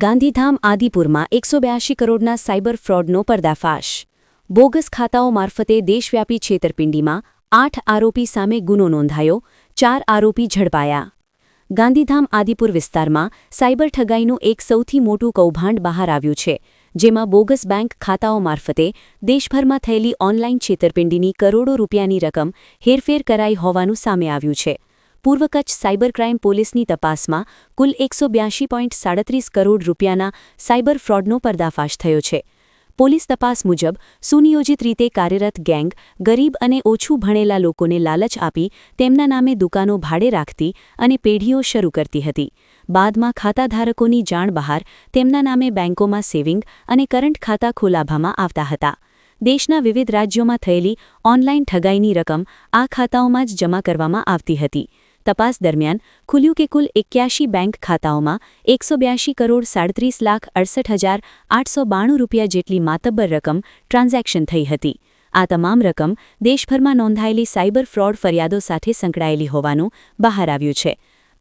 ગાંધીધામ આદિપુરમાં 182 કરોડના સાયબર ફ્રોડનો પર્દાફાશ. બોગસ ખાતાઓ મારફતે દેશવ્યાપી છેતરપિંડીમાં 8 આરોપી સામે ગુનો નોંધાયો, 4 આરોપી ઝડપાયા. ગાંધીધામ આદિપુર વિસ્તારમાં સાયબર ઠગાઈનું એક સૌથી મોટું કૌભાંડ બહાર આવ્યું છે, જેમાં બોગસ બેંક ખાતાઓ મારફતે દેશભરમાં થયેલી ઓનલાઈન છેતરપિંડીની કરોડો રૂપિયાની રકમ હેરફેર કરાઈ હોવાનું સામે આવ્યું છે. પૂર્વ કચ્છ સાયબર ક્રાઇમ પોલીસની તપાસમાં કુલ 182.37 કરોડ રૂપિયાના સાયબર ફ્રોડનો પર્દાફાશ થયો છે. પોલીસ તપાસ મુજબ સુનિયોજિત રીતે કાર્યરત ગેંગ ગરીબ અને ઓછું ભણેલા લોકોને લાલચ આપી તેમના નામે દુકાનો ભાડે રાખતી અને પેઢીઓ શરૂ કરતી હતી. બાદમાં ખાતાધારકોની જાણ બહાર તેમના નામે બેંકોમાં સેવિંગ અને કરંટ ખાતા ખોલાવવામાં આવતા હતા. દેશના વિવિધ રાજ્યોમાં થયેલી ઓનલાઈન ઠગાઈની રકમ આ ખાતાઓમાં જ જમા કરવામાં આવતી હતી. તપાસ દરમિયાન ખુલ્યું કે કુલ 81 બેંક ખાતાઓમાં 182 કરોડ 37,68,892 રૂપિયા જેટલી માતબ્બર રકમ ટ્રાન્ઝેક્શન થઈ હતી. આ તમામ રકમ દેશભરમાં નોંધાયેલી સાયબર ફ્રોડ ફરિયાદો સાથે સંકળાયેલી હોવાનું બહાર આવ્યું છે.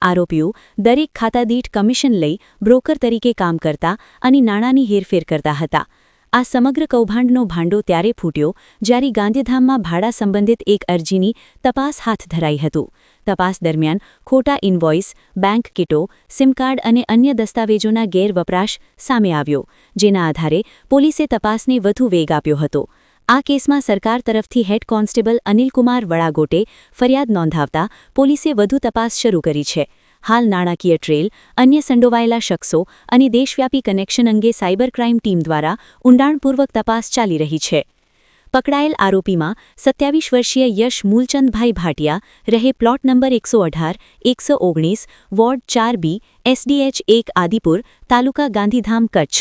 આરોપીઓ દરેક ખાતા દીઠ કમિશન લઈ બ્રોકર તરીકે કામ કરતા અને નાણાંની હેરફેર કરતા હતા. આ સમગ્ર કૌભાંડનો ભાંડો ત્યારે ફૂટ્યો જ્યારે ગાંધીધામમાં ભાડા સંબંધિત એક અરજીની તપાસ હાથ ધરાઈ હતું. તપાસ દરમિયાન ખોટા ઇનવોઇસ, બેંક કીટો, સિમ કાર્ડ અને અન્ય દસ્તાવેજોના ગેરવપરાશ સામે આવ્યો, જેના આધારે પોલીસે તપાસને વધુ વેગ આપ્યો હતો. આ કેસમાં સરકાર તરફથી હેડ કોન્સ્ટેબલ અનિલકુમાર વડાગોટે ફરિયાદ નોંધાવતા પોલીસે વધુ તપાસ શરૂ કરી છે. હાલ નાણાકીય ટ્રેલ, અન્ય સંડોવાયેલા શખ્સો અને દેશવ્યાપી કનેક્શન અંગે સાયબર ક્રાઇમ ટીમ દ્વારા ઊંડાણપૂર્વક તપાસ ચાલી રહી છે. પકડાયેલ આરોપીમાં 27 વર્ષીય યશ મૂલચંદભાઈ ભાટિયા, રહે plot number 118-119, ward 4B, SDH 1 Adipur, taluka Gandhidham, Kutch.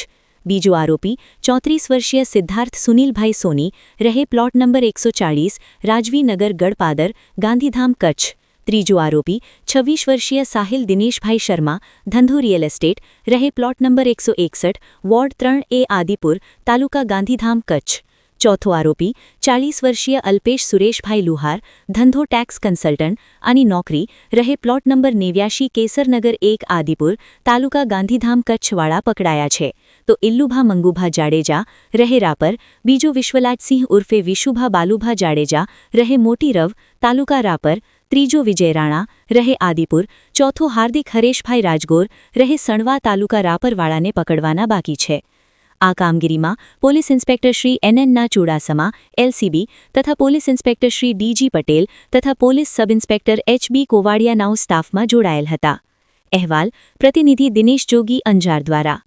બીજો આરોપી 34 વર્ષીય સિદ્ધાર્થ સુનિલભાઈ સોની, રહે પ્લોટ નંબર 140, રાજવી નગર, ગડપાદર, ગાંધીધામ, કચ્છ. ત્રીજો આરોપી 26 વર્ષીય સાહિલ દિનેશભાઈ શર્મા, ધંધો રિયલ એસ્ટેટ, રહે plot number 161, ward 3A Adipur, taluka Gandhidham, Kutch. ચોથો આરોપી 40 વર્ષીય અલ્પેશ સુરેશભાઈ લુહાર, ધંધો ટેક્સ કન્સલ્ટન્ટ અને નોકરી, રહે પ્લોટ નંબર 89, કેસરનગર 1 આદિપુર, તાલુકા ગાંધીધામ, કચ્છવાળા પકડાયા છે. તો ઇલ્લુભા મંગુભા જાડેજા, રહે રાપર, બીજો વિશ્વલાજસિંહ ઉર્ફે વિશુભા બાલુભા જાડેજા, રહે મોટી રવ, તાલુકા રાપર, ત્રીજો વિજય રાણા, રહે આદિપુર, ચોથો હાર્દિક હરેશભાઈ રાજગોર, રહે સણવા, તાલુકા રાપરવાળાને પકડવાના બાકી છે. આ કામગીરીમાં police inspector Shri NN Chudasama, LCB તથા police inspector Shri DG Patel તથા પોલીસ સબ ઇન્સ્પેક્ટર HB કોવાડિયાનાઓ સ્ટાફમાં જોડાયેલ હતા. અહેવાલ પ્રતિનિધિ દિનેશ જોગી, અંજાર દ્વારા.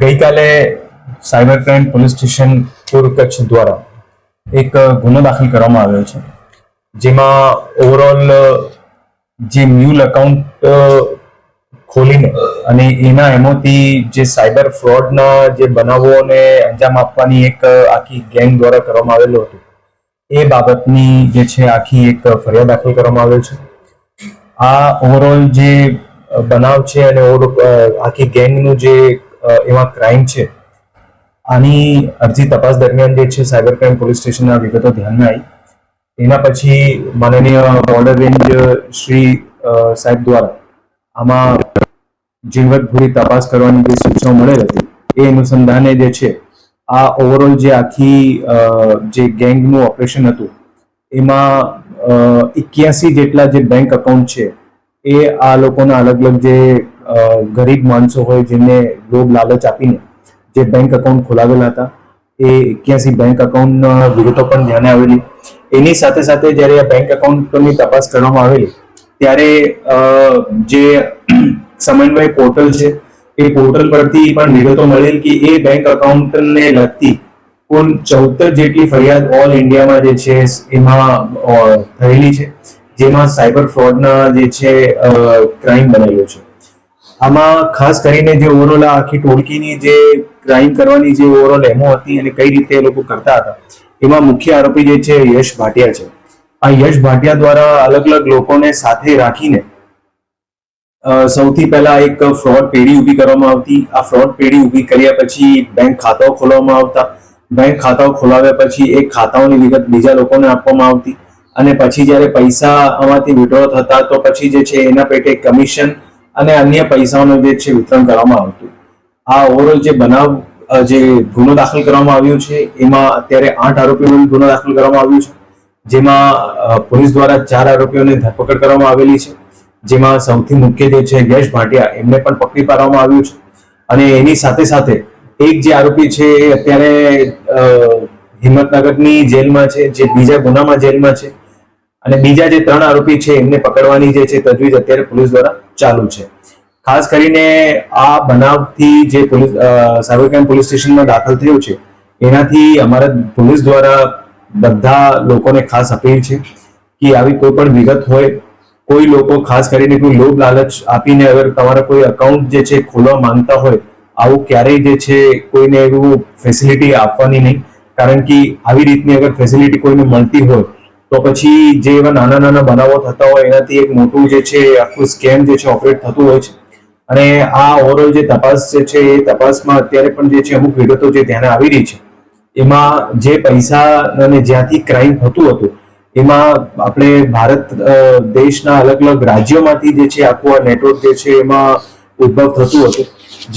ગઈકાલે સાયબર ક્રાઇમ પોલીસ સ્ટેશન પૂર્વ કચ્છ દ્વારા એક ગુનો દાખલ કરવામાં આવ્યો છે, જેમાં ઓવરઓલ જે મ્યુલ એકાઉન્ટ ખોલીને અને એના એમાંથી જે સાયબર ફ્રોડના જે બનાવોને અંજામ આપવાની એક આખી ગેંગ દ્વારા કરવામાં આવેલું હતું, એ બાબતની જે છે આખી એક ફરિયાદ દાખલ કરવામાં આવેલ છે. આ ઓવરઓલ જે બનાવ છે અને આખી ગેંગનું જે એમાં ક્રાઇમ છે, આની અરજી તપાસ દરમિયાન જે છે સાયબર ક્રાઇમ પોલીસ સ્ટેશનના વિગતો ધ્યાનમાં આવી. એના પછી માનનીય બોર્ડર રેન્જ શ્રી સાહેબ દ્વારા આમાં ઝીણવટભરી તપાસ કરવાની જે સૂચનાઓ મળેલ હતી, એ અનુસંધાને જે છે આ ઓવરઓલ જે આખી જે ગેંગનું ઓપરેશન હતું, એમાં 81 જેટલા જે બેંક એકાઉન્ટ છે, એ આ લોકોના અલગ અલગ જે ગરીબ માણસો હોય જેમને લોભ લાલચ આપીને જે બેંક એકાઉન્ટ ખોલાવેલા હતા, એ 81 બેંક એકાઉન્ટના વિગતો પણ ધ્યાને આવેલી. એની સાથે સાથે જ્યારે આ બેંક એકાઉન્ટની તપાસ કરવામાં આવેલી ત્યારે જે સમન્વય પોર્ટલ છે, એ પોર્ટલ પરથી પણ વિગતો મળેલ કે એ બેંક એકાઉન્ટને લગતી કુલ 14 જેટલી ફરિયાદ ઓલ ઇન્ડિયામાં જે છે એમાં થયેલી છે, જેમાં સાયબર ફ્રોડના જે છે ક્રાઇમ બનેલો છે. આમાં ખાસ કરીને જે ઓવરઓલ આખી ટોળકીની જે ક્રાઇમ કરવાની જે ઓવરઓલ એમો હતી અને કઈ રીતે એ લોકો કરતા હતા, એમાં મુખ્ય આરોપી જે છે યશ ભાટિયા છે. આ યશ ભાટિયા દ્વારા અલગ અલગ લોકોને સાથે રાખીને સૌથી પહેલા એક ફ્રોડ પેઢી ઊભી કરવામાં આવતી. આ ફ્રોડ પેઢી ઊભી કર્યા પછી બેંક ખાતાઓ ખોલવામાં આવતા. બેંક ખાતાઓ ખોલાવ્યા પછી એ ખાતાઓની વિગત બીજા લોકોને આપવામાં આવતી અને પછી જ્યારે પૈસા આમાંથી વિડ્રો થતા તો પછી જે છે એના પેટે કમિશન અને અન્ય પૈસાઓનું જે છે વિતરણ કરવામાં આવતું. આ ઓવરઓલ જે બનાવ જે ગુનો દાખલ કરવામાં આવ્યો છે એમાં અત્યારે 8 આરોપીઓ વિરુદ્ધ ગુનો દાખલ કરવામાં આવ્યો છે, જેમાં પોલીસ દ્વારા 4 આરોપીઓની ધરપકડ કરવામાં આવેલી છે, જેમાં સૌથી મુખ્ય જે છે યશ ભાટિયા એમને પણ પકડી પાડવામાં આવ્યું છે. અને એની સાથે સાથે એક જે આરોપી છે એ અત્યારે હિંમતનગરની જેલમાં છે, જે બીજા ગુનામાં જેલમાં છે, અને બીજા જે 3 આરોપી છે એમને પકડવાની જે છે તજવીજ અત્યારે પોલીસ દ્વારા ચાલુ છે. ખાસ કરીને આ બનાવથી જે પોલીસ સાયબર ક્રાઇમ પોલીસ સ્ટેશનમાં દાખલ થયું છે એનાથી અમારા પોલીસ દ્વારા બધા લોકોને ખાસ અપીલ છે કે આવી કોઈ પણ વિગત હોય, કોઈ લોકો ખાસ કરીને કોઈ લોભ લાલચ આપીને અગર તમારા કોઈ અકાઉન્ટ જે છે ખોલવા માંગતા હોય, આવું ક્યારેય જે છે કોઈને એવું ફેસિલિટી આપવાની નહીં. કારણ કે આવી રીતની અગર ફેસિલિટી કોઈને મળતી હોય તો પછી જે એવા નાના નાના બનાવો થતા હોય એનાથી એક મોટું જે છે આખું સ્કેમ જે છે ઓપરેટ થતું હોય છે. અને આ ઓવરઓલ જે તપાસ જે છે એ તપાસમાં અત્યારે પણ જે છે અમુક વિગતો જે ધ્યાને આવી રહી છે, એમાં જે પૈસા અને જ્યાંથી ક્રાઇમ થતું હતું એમાં આપણે ભારત દેશના અલગ અલગ રાજ્યોમાંથી જે છે આખું આ નેટવર્ક જે છે એમાં ઉદ્ભવ થતું હતું,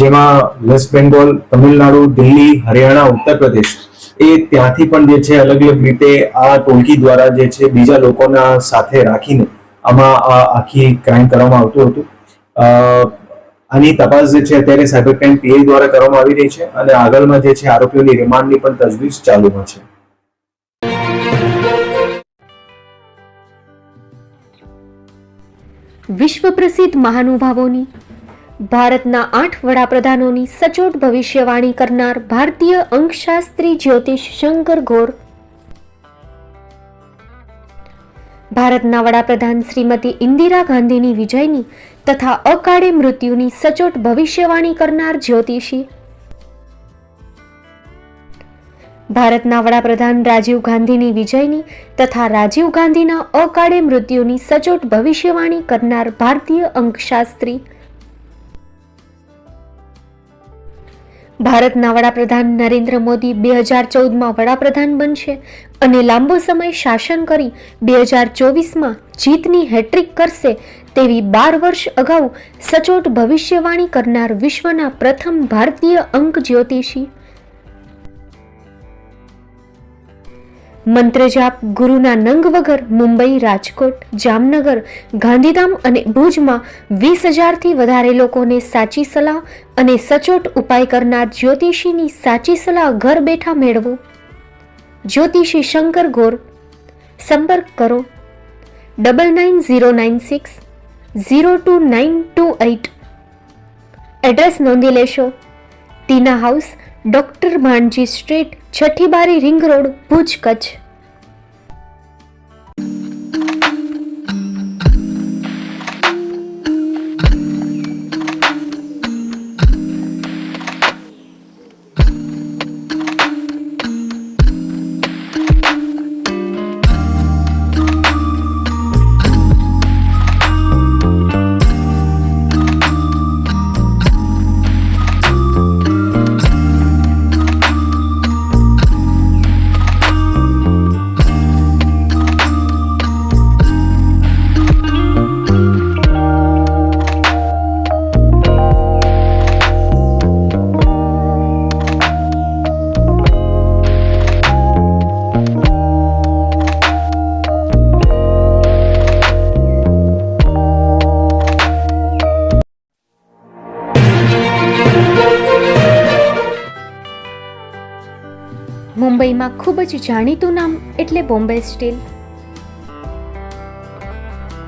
જેમાં વેસ્ટ બેંગોલ, તમિલનાડુ, દિલ્હી, હરિયાણા, ઉત્તર પ્રદેશ એ ત્યાંથી પણ જે છે અલગ અલગ રીતે આ ટોળકી દ્વારા જે છે બીજા લોકોના સાથે રાખીને આમાં આખી ક્રાઇમ કરવામાં આવતું હતું. આની તપાસ જે છે અત્યારે સાયબર ક્રાઇમ પીઆઈ દ્વારા કરવામાં આવી રહી છે અને આગળમાં જે છે આરોપીઓની રિમાન્ડની પણ તજવીજ ચાલુમાં છે. વિશ્વ પ્રસિદ્ધ મહાનુભાવોની, ભારતના 8 વડાપ્રધાનોની સચોટ ભવિષ્યવાણી કરનાર ભારતીય અંકશાસ્ત્રી જ્યોતિષ શંકર ગોર, ભારતના વડાપ્રધાન શ્રીમતી ઇન્દિરા ગાંધીની વિજયની તથા અકાળે મૃત્યુની સચોટ ભવિષ્યવાણી કરનાર જ્યોતિષી, ભારતના વડાપ્રધાન રાજીવ ગાંધીની વિજયની તથા રાજીવ ગાંધીના અકાળે મૃત્યુની સચોટ ભવિષ્યવાણી કરનાર ભારતીય અંકશાસ્ત્રી, ભારતના વડાપ્રધાન નરેન્દ્ર મોદી 2014માં વડાપ્રધાન બનશે અને લાંબો સમય શાસન કરી 2024માં જીતની હેટ્રિક કરશે તેવી 12 વર્ષ અગાઉ સચોટ ભવિષ્યવાણી કરનાર વિશ્વના પ્રથમ ભારતીય અંક જ્યોતિષી, મંત્રજાપ ગુરુના નંગ વગર મુંબઈ, રાજકોટ, જામનગર, ગાંધીધામ અને ભુજમાં 20,000થી વધારે લોકોને સાચી સલાહ અને સચોટ ઉપાય કરનાર જ્યોતિષીની સાચી સલાહ ઘર બેઠા મેળવો. જ્યોતિષી શંકર ગોર. સંપર્ક કરો 9909602928. એડ્રેસ નોંધી લેશો. ટીના હાઉસ, ડોક્ટર ભાણજી સ્ટ્રીટ, છઠ્ઠી બારી, રિંગ રોડ, ભુજ, કચ્છ. મુંબઈમાં ખૂબ જ જાણીતું નામ એટલે બોમ્બે સ્ટીલ.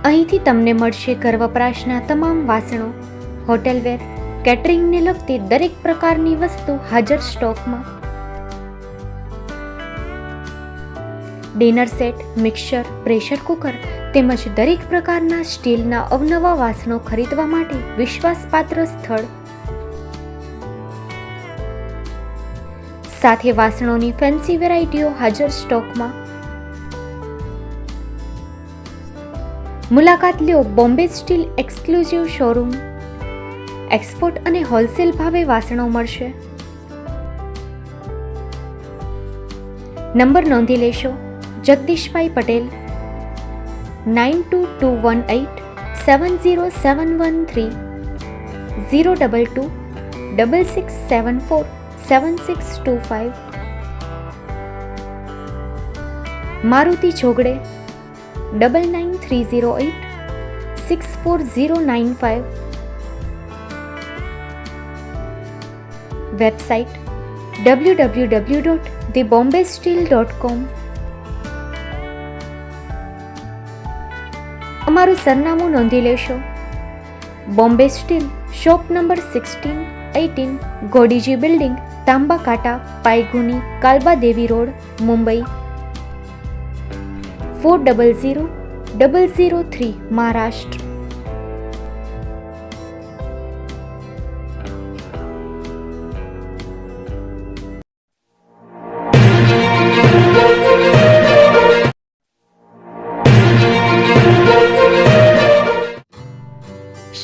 અહીંથી તમને મળશે ઘર વપરાશના તમામ વાસણો, હોટેલવેર, કેટરિંગને લગતી દરેક પ્રકારની વસ્તુ હાજર સ્ટોકમાં. Dinner set, mixer, pressure cooker તેમજ દરેક પ્રકારના સ્ટીલના અવનવા વાસણો ખરીદવા માટે વિશ્વાસપાત્ર સ્થળ. સાથે વાસણોની ફેન્સી વેરાયટીઓ હાજર સ્ટોકમાં. મુલાકાત લ્યો Bombay steel exclusive showroom. Export અને હોલસેલ ભાવે વાસણો મળશે. નંબર નોંધી લેશો. જગદીશભાઈ પટેલ 9221870713. 022-6674-7625. મારુતિ ચોગડે 9930864095. Website www.thebombasteel.com. અમારું સરનામું નોંધી લેશો. Bombay steel, shop number 16-18, Godiji building, Tamba Kanta, Paydhuni, Kalba Devi road, Mumbai 400003, Maharashtra.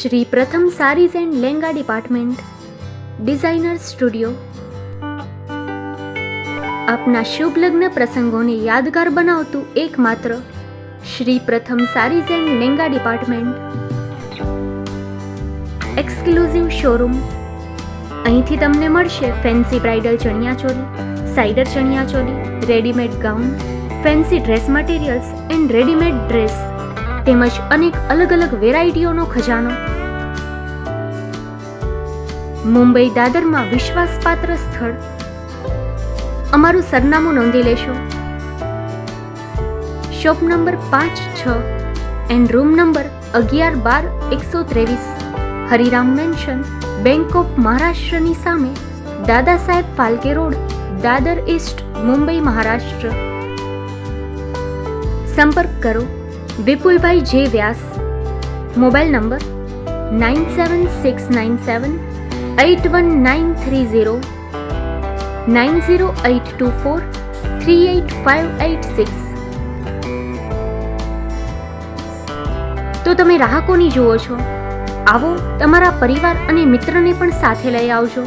Shri Pratham sarees and langa department, designer studio. આપના શુભ લગ્ન પ્રસંગોને યાદગાર બનાવતું એકમાત્ર Shri Pratham sarees and langa department. Exclusive showroom. અહીંથી તમને મળશે fancy bridal chaniya choli, cider chaniya choli, readymade gown, fancy dress materials and readymade dress તેમજ અનેક અલગ અલગ વેરાયટીઓનો ખજાનો. મુંબઈ દાદરમાં વિશ્વાસપાત્ર સ્થળ. અમારું સરનામું નોંધી લેશો. Shop number 5-6 and room number 11-12-123, Hariram mansion, bank of મહારાષ્ટ્રની સામે, દાદા સાહેબ ફાલ્કે રોડ, દાદર ઈસ્ટ, મુંબઈ, મહારાષ્ટ્ર. સંપર્ક કરો વિપુલભાઈ જે વ્યાસ. Mobile number 9769781930, 9082438586. તો તમે રાહ કોની જુઓ છો? આવો, તમારા પરિવાર અને મિત્રને પણ સાથે લઈ આવજો.